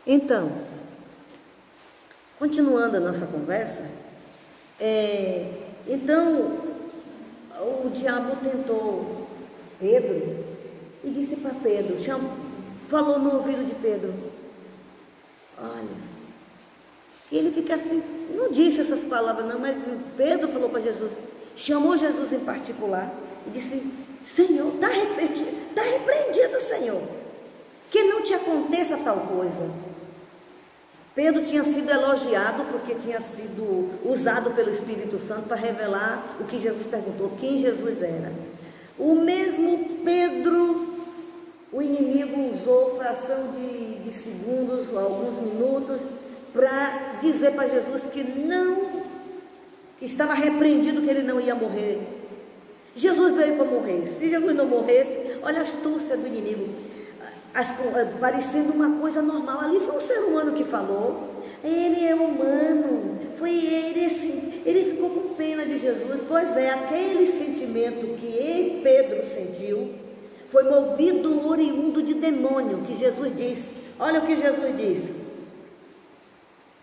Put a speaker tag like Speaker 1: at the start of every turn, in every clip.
Speaker 1: Então, continuando a nossa conversa, então o diabo tentou Pedro e disse para Pedro, falou no ouvido de Pedro, olha, e ele fica assim, não disse essas palavras não, mas Pedro falou para Jesus, chamou Jesus em particular e disse, Senhor, está repreendido, Senhor, que não te aconteça tal coisa. Pedro tinha sido elogiado porque tinha sido usado pelo Espírito Santo para revelar o que Jesus perguntou, quem Jesus era. O mesmo Pedro, o inimigo usou fração de segundos, alguns minutos, para dizer para Jesus que estava repreendido, que ele não ia morrer. Jesus veio para morrer. Se Jesus não morresse, olha a astúcia do inimigo, parecendo uma coisa normal. Ali foi um ser humano que falou, ele é humano, foi ele, assim, ele ficou com pena de Jesus. Pois é, aquele sentimento que Pedro sentiu foi movido oriundo de demônio, que Jesus disse. Olha o que Jesus disse.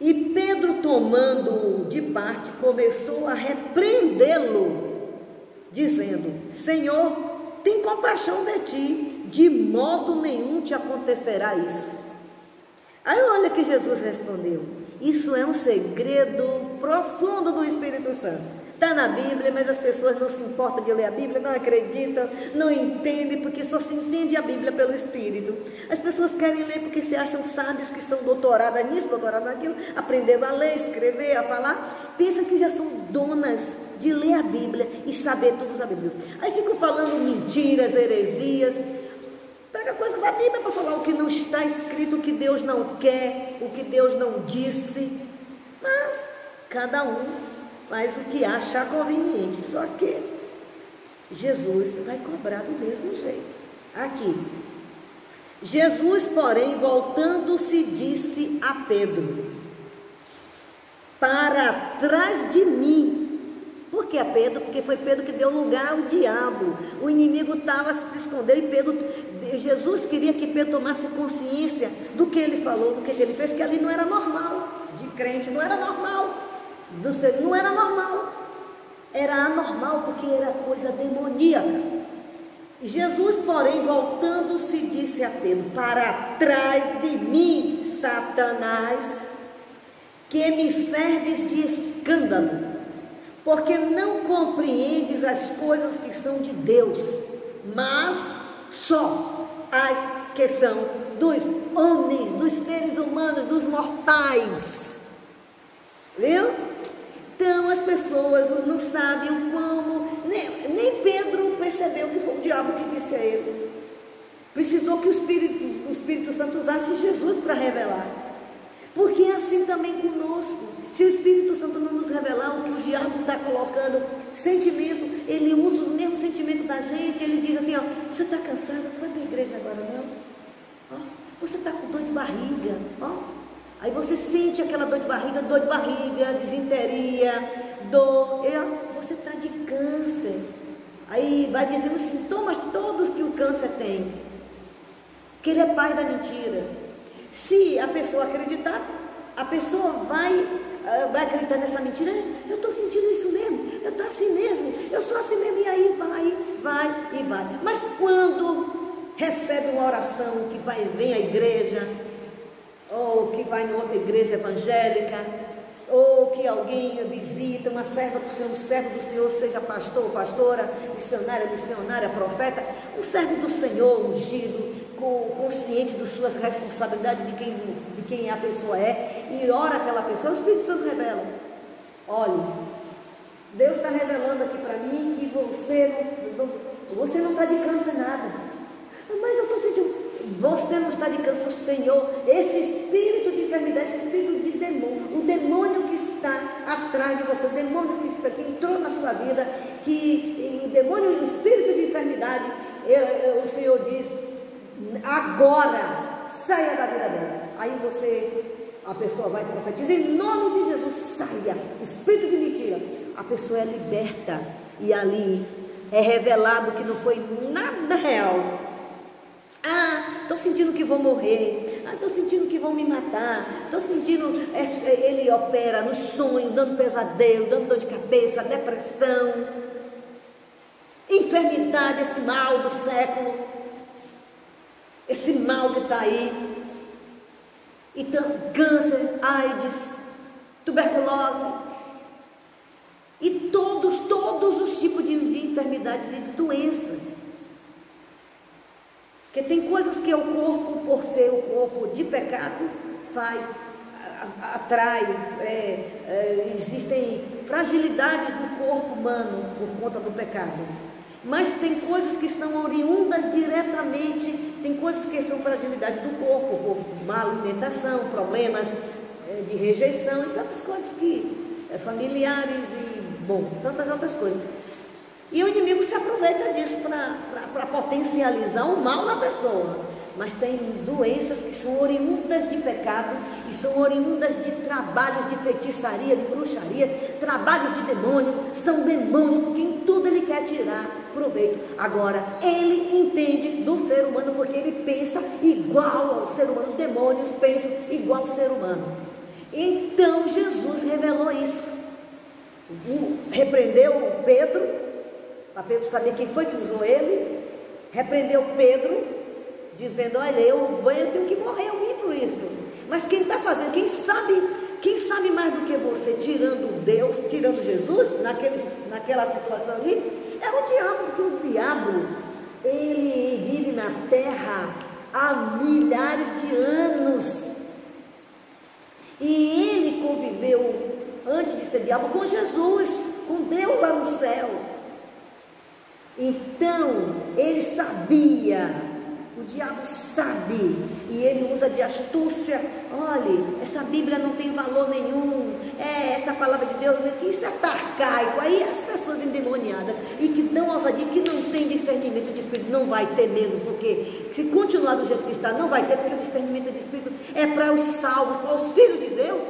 Speaker 1: E Pedro, tomando-o de parte, começou a repreendê-lo, dizendo, Senhor, tem compaixão de ti, de modo nenhum te acontecerá isso. Aí olha que Jesus respondeu, isso é um segredo profundo do Espírito Santo. Está na Bíblia, mas as pessoas não se importam de ler a Bíblia, não acreditam, não entendem, porque só se entende a Bíblia pelo Espírito. As pessoas querem ler porque se acham sábios, que são doutoradas nisso, doutoradas naquilo, aprenderam a ler, escrever, a falar, pensam que já são donas de ler a Bíblia e saber tudo da Bíblia. Aí ficam falando mentiras, heresias, pega coisa da Bíblia para falar o que não está escrito, o que Deus não quer, o que Deus não disse, mas cada um faz o que acha conveniente, só que Jesus vai cobrar do mesmo jeito. Aqui, Jesus, porém, voltando-se, disse a Pedro, para trás de mim. Por que a Pedro? Porque foi Pedro que deu lugar ao diabo. O inimigo estava se escondendo e Jesus queria que Pedro tomasse consciência do que ele falou, do que ele fez, que ali não era normal, de crente, não era normal. Não era normal, era anormal, porque era coisa demoníaca. E Jesus, porém, voltando-se, disse a Pedro, para trás de mim, Satanás, que me serves de escândalo, porque não compreendes as coisas que são de Deus, mas só as que são dos homens, dos seres humanos, dos mortais. Viu? Então as pessoas não sabem como, nem Pedro percebeu que foi o diabo que disse a ele. Precisou que o Espírito Santo usasse Jesus para revelar. Porque é assim também conosco. Se o Espírito Santo não nos revelar o que o diabo está colocando, sentimento, ele usa o mesmo sentimento da gente, ele diz assim, ó, você está cansado, não vai para a igreja agora não? Ó, você está com dor de barriga, ó. Aí você sente aquela dor de barriga, disenteria, dor, você está de câncer. Aí vai dizendo os sintomas todos que o câncer tem, que ele é pai da mentira. Se a pessoa acreditar, a pessoa vai acreditar nessa mentira, eu estou sentindo isso mesmo, eu estou assim mesmo, eu sou assim mesmo, e aí vai. Mas quando recebe uma oração que vem à igreja, ou que vai em outra igreja evangélica, ou que alguém visita, uma serva do Senhor, um servo do Senhor, seja pastor ou pastora, missionária, profeta, um servo do Senhor, ungido, consciente das suas responsabilidades, de quem a pessoa é, e ora aquela pessoa, o Espírito Santo revela, olha, Deus está revelando aqui para mim que você não está de câncer nada, mas eu estou sentindo. Você não está de câncer, Senhor. Esse espírito de enfermidade, esse espírito de demônio, o demônio que está atrás de você, o demônio que entrou na sua vida, o demônio, o espírito de enfermidade, o Senhor diz, agora saia da vida dela. Aí a pessoa vai profetizar, em nome de Jesus, saia, espírito de mentira. A pessoa é liberta e ali é revelado que não foi nada real. Estou sentindo que vou morrer. Estou sentindo que que vão me matar, estou sentindo, ele opera nos sonhos, dando pesadelo, dando dor de cabeça, depressão, enfermidade, esse mal do século, esse mal que está aí. Então, câncer, AIDS, tuberculose e todos os tipos de enfermidades e doenças. Porque tem coisas que o corpo, por ser o corpo de pecado, atrai, existem fragilidades do corpo humano por conta do pecado. Mas tem coisas que são oriundas diretamente, tem coisas que são fragilidades do corpo, por má alimentação, problemas de rejeição e tantas coisas que familiares e, tantas outras coisas. E o inimigo se aproveita disso para potencializar o mal na pessoa. Mas tem doenças que são oriundas de pecado e são oriundas de trabalhos de feitiçaria, de bruxaria, trabalhos de demônio, são demônios, porque em tudo ele quer tirar proveito. Agora, ele entende do ser humano porque ele pensa igual ao ser humano, os demônios pensam igual ao ser humano. Então Jesus revelou isso. Repreendeu Pedro, para Pedro saber quem foi que usou ele, repreendeu Pedro, dizendo, olha, eu tenho que morrer, eu vim por isso. Mas quem está fazendo, quem sabe mais do que você, tirando Deus, tirando Jesus, naquela situação ali, era o diabo, porque o diabo, ele vive na terra há milhares de anos. E ele conviveu, antes de ser diabo, com Jesus, com Deus lá no céu. Então, ele sabia. O diabo sabe, e ele usa de astúcia. Olha, essa Bíblia não tem valor nenhum, essa palavra de Deus, isso é arcaico. Aí as pessoas endemoniadas, e que dão ousadia, que não tem discernimento de espírito, não vai ter mesmo, porque se continuar do jeito que está, não vai ter, porque o discernimento de espírito é para os salvos, para os filhos de Deus.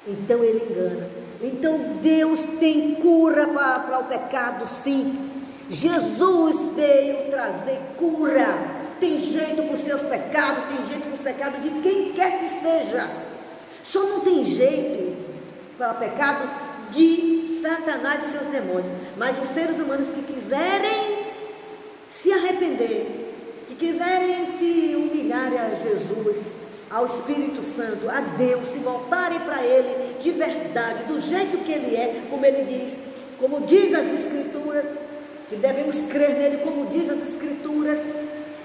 Speaker 1: Então ele engana. Então Deus tem cura para o pecado, sim. Jesus veio trazer cura. Tem jeito para os seus pecados, tem jeito para os pecados de quem quer que seja. Só não tem jeito para o pecado de Satanás e seus demônios. Mas os seres humanos que quiserem se arrepender, que quiserem se humilhar a Jesus, ao Espírito Santo, a Deus, se voltarem para Ele de verdade, do jeito que Ele é, como Ele diz, como diz as Escrituras, que devemos crer nele como diz as Escrituras.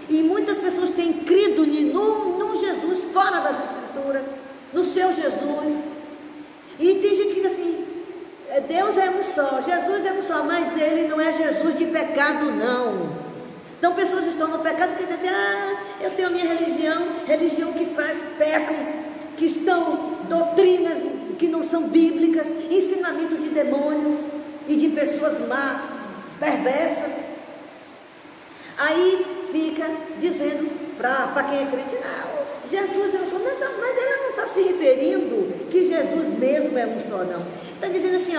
Speaker 1: E muitas pessoas têm crido no Jesus fora das Escrituras, no seu Jesus. E tem gente que diz assim, Deus é um só, Jesus é um só, mas ele não é Jesus de pecado, não. Então pessoas estão no pecado que dizem assim, eu tenho a minha religião que faz, pecam, que estão doutrinas que não são bíblicas, ensinamentos de demônios e de pessoas más, perversas. Aí fica dizendo para quem acredita, Jesus é um só, não, mas ela não está se referindo que Jesus mesmo é um só, não. Está dizendo assim,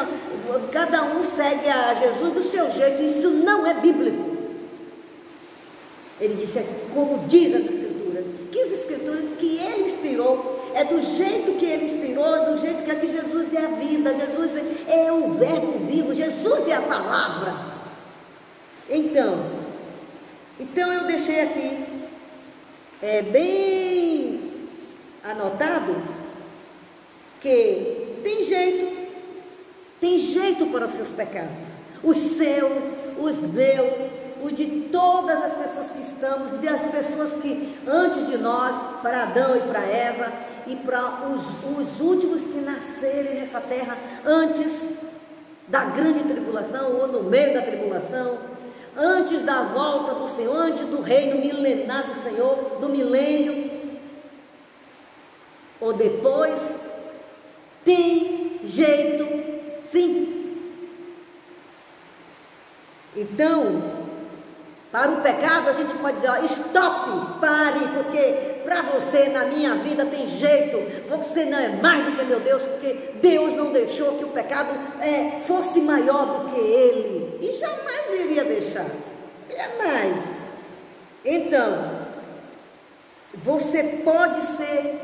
Speaker 1: cada um segue a Jesus do seu jeito, isso não é bíblico. Ele disse, como diz as Escrituras, que as Escrituras que ele inspirou, é do jeito que ele inspirou, do jeito que aqui Jesus é a vida, Jesus é o verbo vivo, Jesus é a palavra. Então eu deixei aqui bem anotado que tem jeito para os seus pecados, os seus, os meus, o de todas as pessoas que estamos, e das pessoas que antes de nós, para Adão e para Eva, e para os últimos que nascerem nessa terra antes da grande tribulação, ou no meio da tribulação, antes da volta do Senhor, antes do reino milenar do Senhor, do milênio, ou depois, tem jeito sim. Então, para o pecado a gente pode dizer, stop, pare, porque para você na minha vida tem jeito, você não é mais do que meu Deus, porque Deus não deixou que o pecado fosse maior do que Ele, e jamais iria deixar, jamais. Então, você pode ser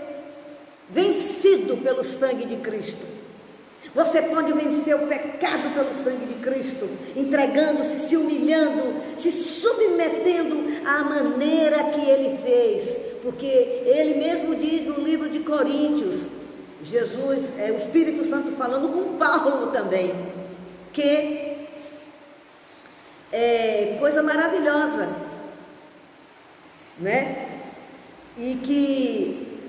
Speaker 1: vencido pelo sangue de Cristo. Você pode vencer o pecado pelo sangue de Cristo, entregando-se, se humilhando, se submetendo à maneira que Ele fez, porque Ele mesmo diz no livro de Coríntios, Jesus, o Espírito Santo falando com Paulo também, que é coisa maravilhosa, né? E que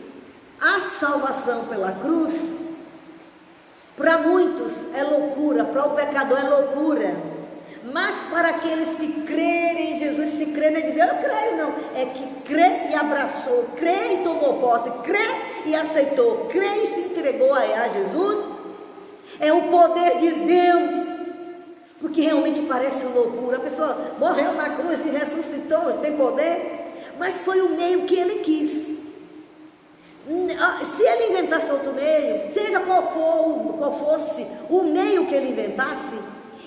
Speaker 1: a salvação pela cruz, para muitos é loucura, para o pecador é loucura, mas para aqueles que crerem em Jesus, se crê não é dizer eu creio, não, é que crê e abraçou, crê e tomou posse, crê e aceitou, crê e se entregou a Jesus, é o poder de Deus, porque realmente parece loucura. A pessoa morreu na cruz e ressuscitou, tem poder, mas foi o meio que Ele quis. Se Ele inventasse outro meio, seja qual fosse o meio que Ele inventasse,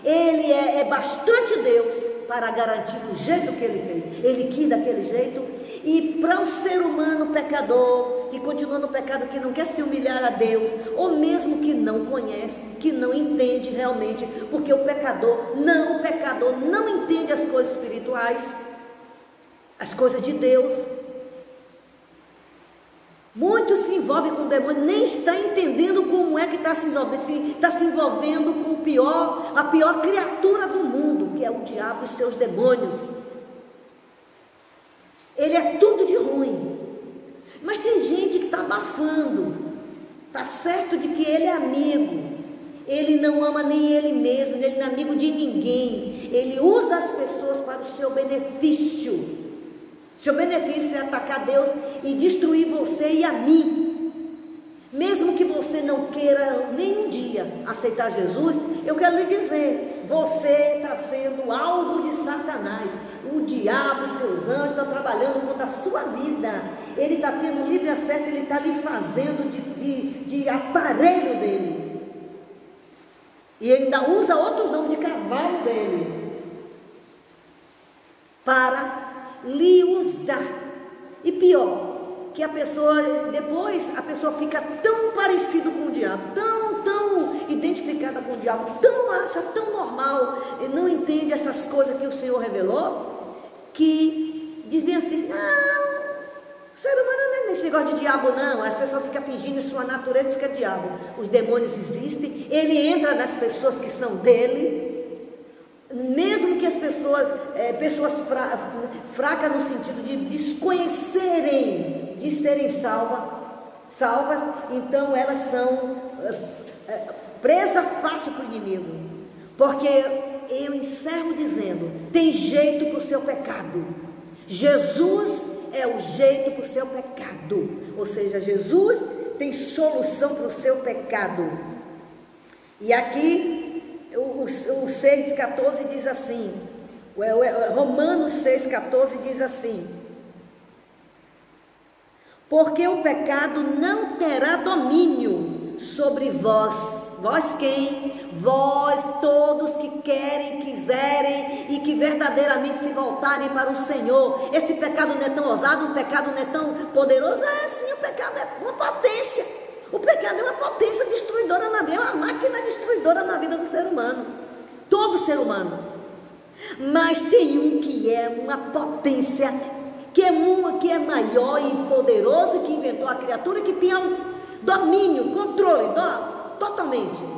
Speaker 1: Ele é bastante Deus para garantir o jeito que Ele fez. Ele quis daquele jeito. E para o ser humano pecador, que continua no pecado, que não quer se humilhar a Deus, ou mesmo que não conhece, que não entende realmente, porque o pecador não entende as coisas espirituais, as coisas de Deus. Muitos se envolvem com o demônio, nem está entendendo como é que está se envolvendo. Está se envolvendo com a pior criatura do mundo, que é o diabo e seus demônios. Ele é tudo de ruim. Mas tem gente que está abafando. Está certo de que ele é amigo. Ele não ama nem ele mesmo, ele não é amigo de ninguém. Ele usa as pessoas para o seu benefício. Seu benefício é atacar Deus e destruir você e a mim. Mesmo que você não queira nem um dia aceitar Jesus, eu quero lhe dizer, você está sendo alvo de Satanás. O diabo e seus anjos estão trabalhando contra a sua vida. Ele está tendo livre acesso, ele está lhe fazendo de aparelho dele. E ele ainda usa outros nomes de cavalo dele para lhe usar. E pior, que depois a pessoa fica tão parecida com o diabo, tão identificada com o diabo, acha tão normal, e não entende essas coisas que o Senhor revelou, que diz bem assim, não, o ser humano não é nesse negócio de diabo não, as pessoas ficam fingindo em sua natureza, diz que é diabo. Os demônios existem, ele entra nas pessoas que são dele, mesmo que as pessoas fracas no sentido de desconhecerem, de serem salvas, então elas são presa fácil para o inimigo, porque eu encerro dizendo, tem jeito para o seu pecado, Jesus é o jeito para o seu pecado, ou seja, Jesus tem solução para o seu pecado. E aqui o 6,14 diz assim, Romanos 6,14 diz assim, porque o pecado não terá domínio sobre vós. Vós quem? Vós todos que querem, quiserem e que verdadeiramente se voltarem para o Senhor. Esse pecado não é tão ousado, o pecado não é tão poderoso. Sim, o pecado é uma potência. O pecado é uma potência destruidora na vida, é uma máquina destruidora na vida do ser humano. Todo ser humano. Mas tem um que é uma potência, que é maior e poderoso, que inventou a criatura, que tem um domínio, controle, totalmente.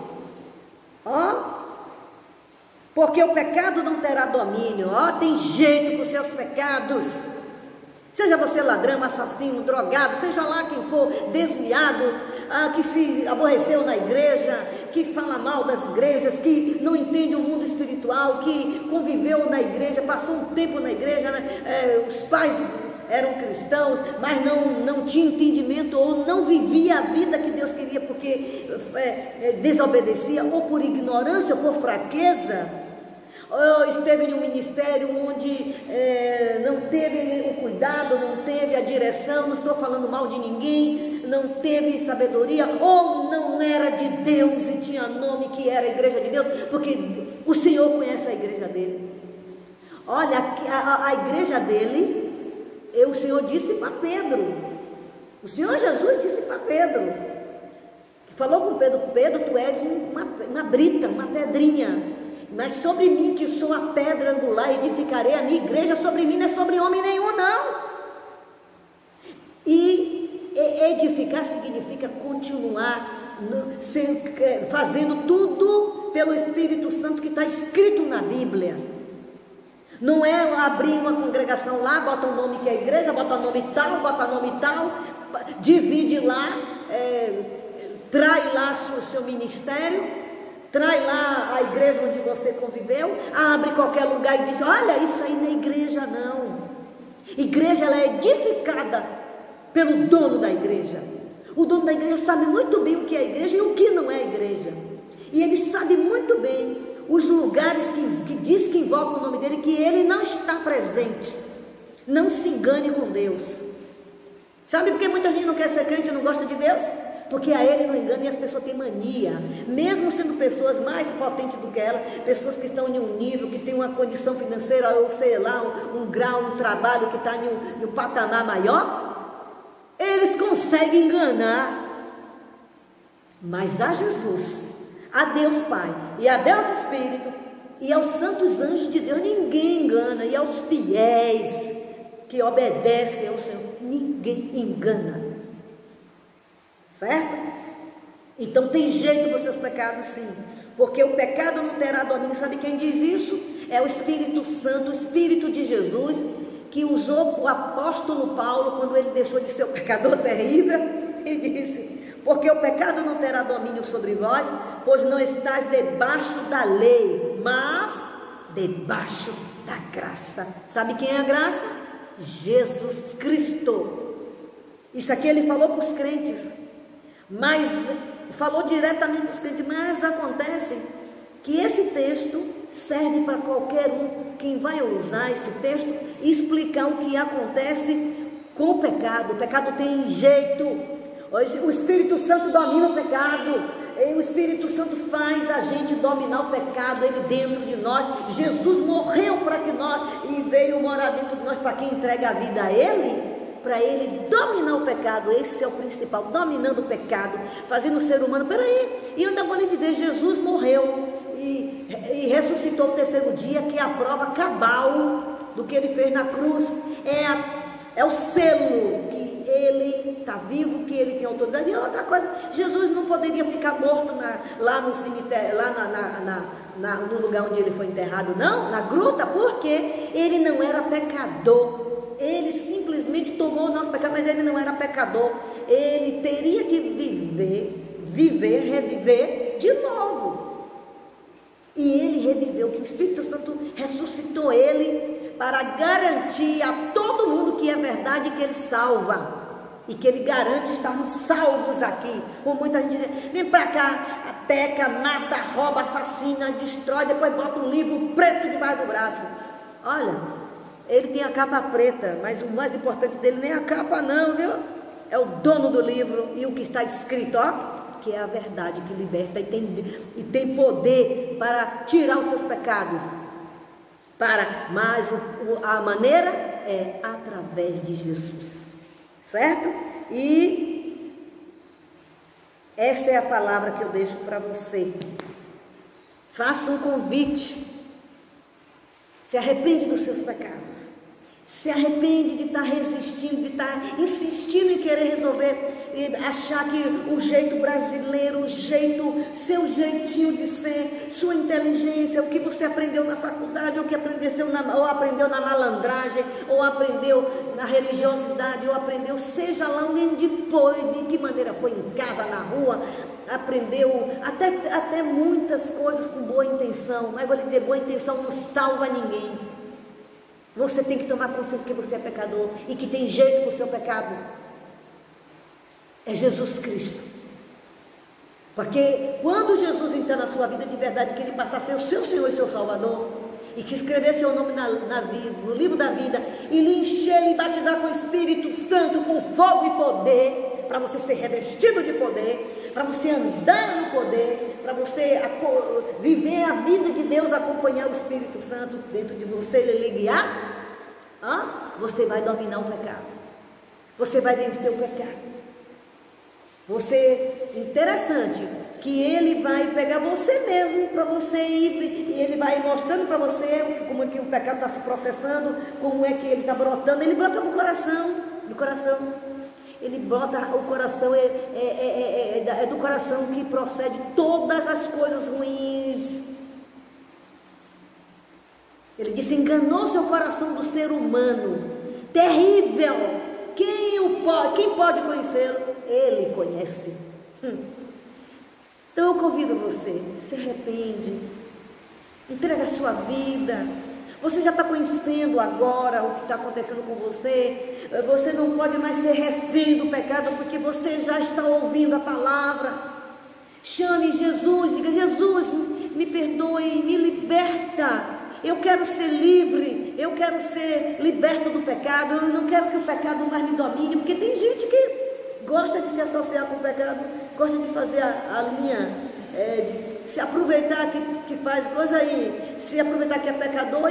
Speaker 1: Porque o pecado não terá domínio. Tem jeito para os seus pecados. Seja você ladrão, assassino, drogado, seja lá quem for, desviado, que se aborreceu na igreja, que fala mal das igrejas, que não entende o mundo espiritual, que conviveu na igreja, passou um tempo na igreja, né? Os pais eram cristãos, mas não tinha entendimento, ou não vivia a vida que Deus queria, porque desobedecia, ou por ignorância, ou por fraqueza. Esteve em um ministério onde não teve o cuidado, não teve a direção, não estou falando mal de ninguém, não teve sabedoria, ou não era de Deus e tinha nome que era a igreja de Deus, porque o Senhor conhece a igreja dele. Olha, a igreja dele, o Senhor disse para Pedro, o Senhor Jesus disse para Pedro, que falou com Pedro: Pedro, tu és uma brita, uma pedrinha, mas sobre mim, que sou a pedra angular, edificarei a minha igreja. Sobre mim, não é sobre homem nenhum, não. E edificar significa continuar fazendo tudo pelo Espírito Santo que está escrito na Bíblia. Não é abrir uma congregação lá, bota o nome que é igreja, bota o nome tal, divide lá, trai lá o seu ministério, trai lá a igreja onde você conviveu, abre qualquer lugar e diz: olha, isso aí não é igreja, não. Igreja, ela é edificada pelo dono da igreja. O dono da igreja sabe muito bem o que é igreja e o que não é igreja. E ele sabe muito bem os lugares que diz que invoca o nome dele, que ele não está presente. Não se engane com Deus. Sabe por que muita gente não quer ser crente e não gosta de Deus? Porque a ele não engana, e as pessoas têm mania, mesmo sendo pessoas mais potentes do que ela, pessoas que estão em um nível, que têm uma condição financeira, ou sei lá, um grau, um trabalho que está em um patamar maior, eles conseguem enganar. Mas a Jesus, a Deus Pai e a Deus Espírito e aos santos anjos de Deus, ninguém engana. E aos fiéis que obedecem ao Senhor, ninguém engana. Certo? Então tem jeito para os seus pecados, sim, porque o pecado não terá domínio. Sabe quem diz isso? É o Espírito Santo, o Espírito de Jesus, que usou o apóstolo Paulo quando ele deixou de ser o pecador terrível, e disse: porque o pecado não terá domínio sobre vós, pois não estáis debaixo da lei, mas debaixo da graça. Sabe quem é a graça? Jesus Cristo. Isso aqui ele falou para os crentes, mas falou diretamente para os crentes. Mas acontece que esse texto serve para qualquer um. Quem vai usar esse texto e explicar o que acontece com o pecado. O pecado tem jeito. Hoje o Espírito Santo domina o pecado, e o Espírito Santo faz a gente dominar o pecado, ele dentro de nós. Jesus morreu para que nós, e veio morar dentro de nós para quem entrega a vida a ele, para ele dominar o pecado. Esse é o principal, dominando o pecado, fazendo o ser humano. Peraí, e eu ainda vou lhe dizer: Jesus morreu e ressuscitou no terceiro dia, que é a prova cabal do que ele fez na cruz. É o selo que ele está vivo, que ele tem autoridade. E outra coisa, Jesus não poderia ficar morto lá no cemitério, lá no lugar onde ele foi enterrado, não, na gruta, porque ele não era pecador. Ele simplesmente tomou o nosso pecado, mas ele não era pecador. Ele teria que reviver de novo. E ele reviveu, que o Espírito Santo ressuscitou ele para garantir a todo mundo que é verdade, que ele salva. E que ele garante: estamos salvos aqui. Como muita gente diz: vem para cá, peca, mata, rouba, assassina, destrói, depois bota um livro preto debaixo do braço. Olha, ele tem a capa preta, mas o mais importante dele nem é a capa não, viu? É o dono do livro e o que está escrito, ó, que é a verdade que liberta e tem poder para tirar os seus pecados. Mas a maneira é através de Jesus, certo? E essa é a palavra que eu deixo para você. Faça um convite. Se arrepende dos seus pecados. Se arrepende de estar resistindo, de estar insistindo em querer resolver, e achar que o jeito brasileiro, seu jeitinho de ser, sua inteligência, o que você aprendeu na faculdade, ou que ou aprendeu na malandragem, ou aprendeu na religiosidade, ou aprendeu, seja lá onde foi, de que maneira foi, em casa, na rua, aprendeu até muitas coisas com boa intenção. Mas vou lhe dizer, boa intenção não salva ninguém. Você tem que tomar consciência que você é pecador e que tem jeito para o seu pecado. É Jesus Cristo. Porque quando Jesus entrar na sua vida de verdade, que ele passar a ser o seu Senhor e seu Salvador, e que escrever seu nome no livro da vida, e lhe encher, lhe batizar com o Espírito Santo, com fogo e poder, para você ser revestido de poder, para você andar no poder, para você viver a vida de Deus, acompanhar o Espírito Santo dentro de você, ele lhe guiar. você vai dominar o pecado. Você vai vencer o pecado. Interessante que ele vai pegar você mesmo para você ir, e ele vai mostrando para você como é que o pecado está se processando, como é que ele está brotando. Ele brota no coração. Ele brota o coração, é do coração que procede todas as coisas ruins. Ele disse: enganou seu coração do ser humano, terrível. Quem pode conhecê-lo? Ele conhece. Então eu convido você, se arrepende, entrega a sua vida. Você já está conhecendo agora o que está acontecendo com você. Você não pode mais ser refém do pecado, porque você já está ouvindo a palavra. Chame Jesus, diga: Jesus, me perdoe, me liberta. Eu quero ser livre, eu quero ser liberto do pecado. Eu não quero que o pecado mais me domine, porque tem gente que gosta de se associar com o pecado, gosta de fazer a linha, de se aproveitar que faz coisa aí, se aproveitar que é pecador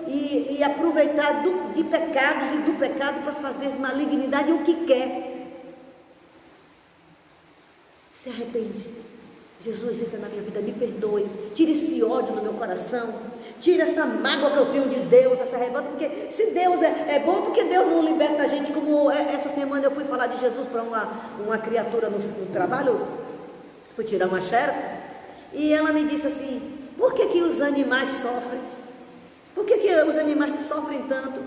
Speaker 1: e aproveitar de pecados e do pecado para fazer malignidade, o que quer. Se arrepende. Jesus, entra na minha vida, me perdoe, tira esse ódio do meu coração, tira essa mágoa que eu tenho de Deus, essa revolta, porque se Deus é bom, porque Deus não liberta a gente. Como essa semana eu fui falar de Jesus para uma criatura no trabalho, fui tirar uma xerox, e ela me disse assim: por que os animais sofrem? Por que os animais sofrem tanto?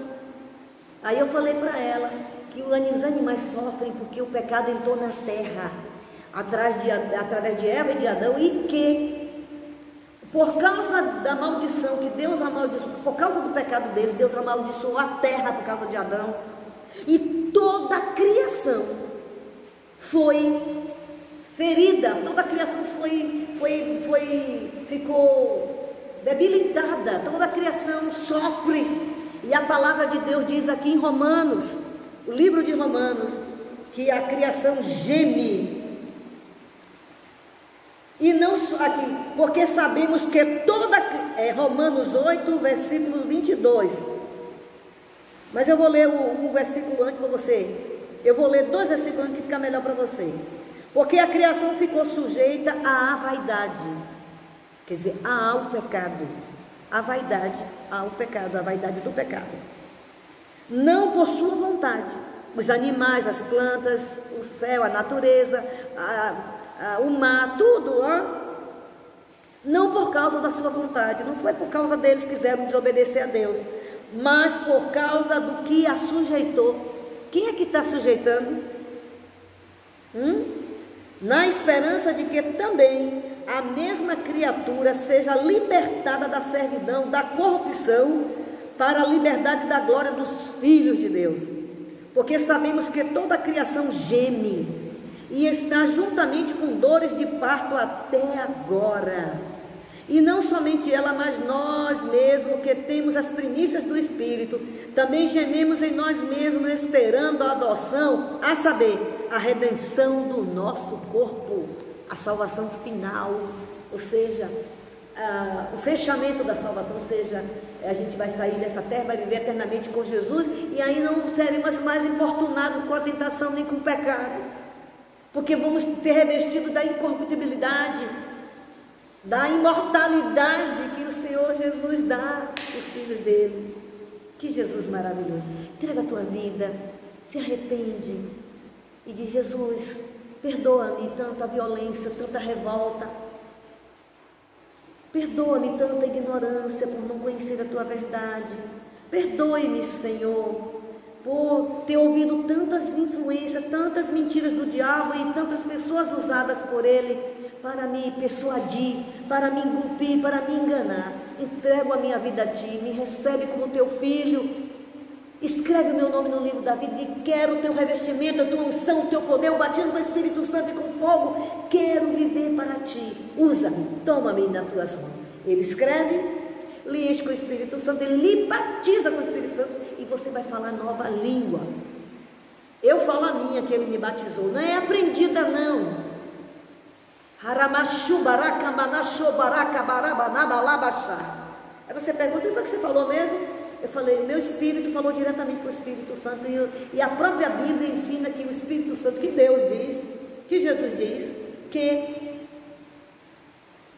Speaker 1: Aí eu falei para ela que os animais sofrem porque o pecado entrou na terra, através de Eva e de Adão, e que por causa da maldição que Deus amaldiçoou, por causa do pecado deles, Deus amaldiçoou a terra por causa de Adão, e toda a criação foi ferida, toda a criação ficou debilitada, toda a criação sofre. E a palavra de Deus diz aqui em Romanos, o livro de Romanos, que a criação geme. E não aqui, porque sabemos que Romanos 8, versículo 22. Mas eu vou ler o versículo antes para você. Eu vou ler 2 versículos antes que fica melhor para você. Porque a criação ficou sujeita à vaidade. Quer dizer, ao pecado. A vaidade do pecado. Não por sua vontade. Os animais, as plantas, o céu, a natureza, o mar, tudo, não por causa da sua vontade, não foi por causa deles que quiseram desobedecer a Deus, mas por causa do que a sujeitou. Quem é que está sujeitando? Na esperança de que também a mesma criatura seja libertada da servidão, da corrupção, para a liberdade da glória dos filhos de Deus. Porque sabemos que toda a criação geme e está juntamente com dores de parto até agora. E não somente ela, mas nós mesmos, que temos as primícias do Espírito, também gememos em nós mesmos, esperando a adoção, a saber, a redenção do nosso corpo, a salvação final, ou seja, o fechamento da salvação, ou seja, a gente vai sair dessa terra, vai viver eternamente com Jesus, e aí não seremos mais importunados com a tentação nem com o pecado, porque vamos ter revestido da incorruptibilidade, da imortalidade que o Senhor Jesus dá aos filhos dele. Que Jesus maravilhoso. Entrega a tua vida, se arrepende e diz: Jesus, perdoa-me tanta violência, tanta revolta, perdoa-me tanta ignorância por não conhecer a tua verdade, perdoe-me, Senhor, por ter ouvido tantas influências, tantas mentiras do diabo e tantas pessoas usadas por ele para me persuadir, para me engolpir, para me enganar. Entrego a minha vida a ti, me recebe como teu filho, escreve o meu nome no livro da vida, e quero o teu revestimento, a tua unção, o teu poder, o batismo do Espírito Santo e com fogo, quero viver para ti, usa-me, toma-me nas tuas mãos. Ele escreve, lhe enche com o Espírito Santo, ele lhe batiza com o Espírito Santo, e você vai falar nova língua. Eu falo a minha que ele me batizou, não é aprendida não. Aí você pergunta: o que você falou mesmo? Eu falei, meu espírito falou diretamente com o Espírito Santo, e a própria Bíblia ensina que o Espírito Santo, que Deus diz, que Jesus diz, que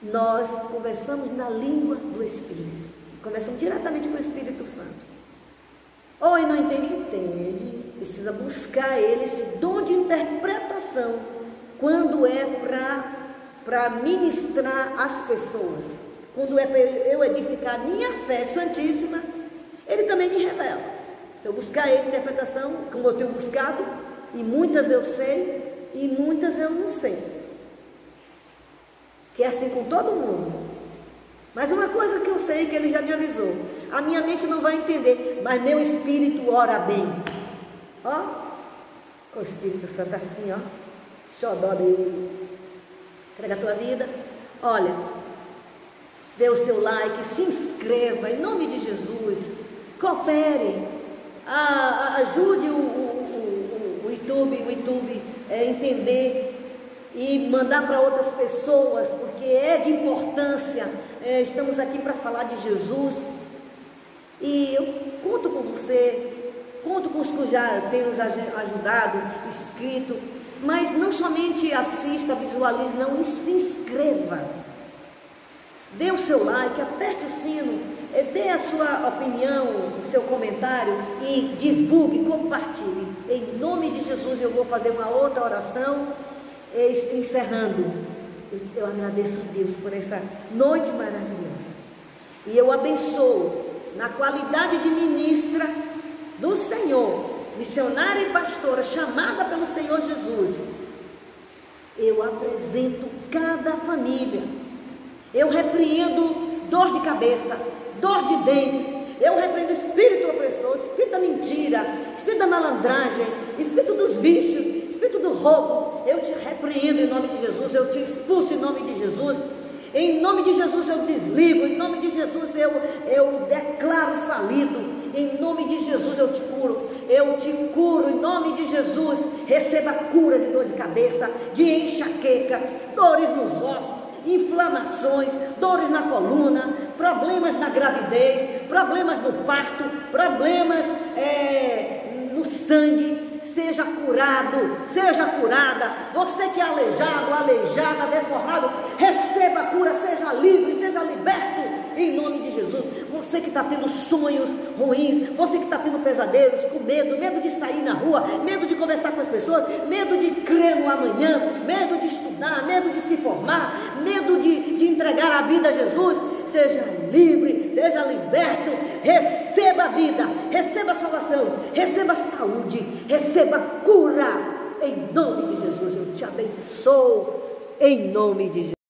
Speaker 1: nós conversamos na língua do Espírito, conversamos diretamente com o Espírito Santo. Ou não entende, precisa buscar ele, esse dom de interpretação, quando é para ministrar as pessoas, quando é para eu edificar a minha fé santíssima, ele também me revela. Eu buscar ele, interpretação, como eu tenho buscado, e muitas eu sei, e muitas eu não sei. Que é assim com todo mundo. Mas uma coisa que eu sei, que ele já me avisou, a minha mente não vai entender, mas meu espírito ora bem. Ó, com o Espírito Santo assim, ó, xodó dele. Entrega a tua vida. Olha, dê o seu like, se inscreva, em nome de Jesus, coopere, ajude o YouTube entender e mandar para outras pessoas, porque é de importância. Estamos aqui para falar de Jesus, e eu conto com você, conto com os que já têm nos ajudado, escrito, mas não somente assista, visualize, não, e se inscreva, dê o seu like, aperte o sino, dê a sua opinião, o seu comentário e divulgue, compartilhe. Em nome de Jesus eu vou fazer uma outra oração, encerrando. Eu agradeço a Deus por essa noite maravilhosa, e eu abençoo na qualidade de ministra do Senhor, missionária e pastora chamada pelo Senhor Jesus. Eu apresento cada família, eu repreendo dor de cabeça, dor de dente, eu repreendo espírito opressor, espírito da mentira, espírito da malandragem, espírito dos vícios, espírito do roubo. Eu te repreendo em nome de Jesus, eu te expulso em nome de Jesus, em nome de Jesus eu desligo, em nome de Jesus eu declaro falido, em nome de Jesus eu te curo, em nome de Jesus. Receba cura de dor de cabeça, de enxaqueca, dores nos ossos, inflamações, dores na coluna, problemas na gravidez, problemas no parto, problemas no sangue. Seja curado, seja curada. Você que é aleijado, aleijada, deformado, receba a cura, seja livre, seja liberto, em nome de Jesus. Você que está tendo sonhos ruins, você que está tendo pesadelos, com medo de sair na rua, medo de conversar com as pessoas, medo de crer no amanhã, medo de estudar, medo de se formar, medo de entregar a vida a Jesus, seja livre, seja liberto, receba a vida, receba a salvação, receba a saúde, receba a cura, em nome de Jesus. Eu te abençoo, em nome de Jesus.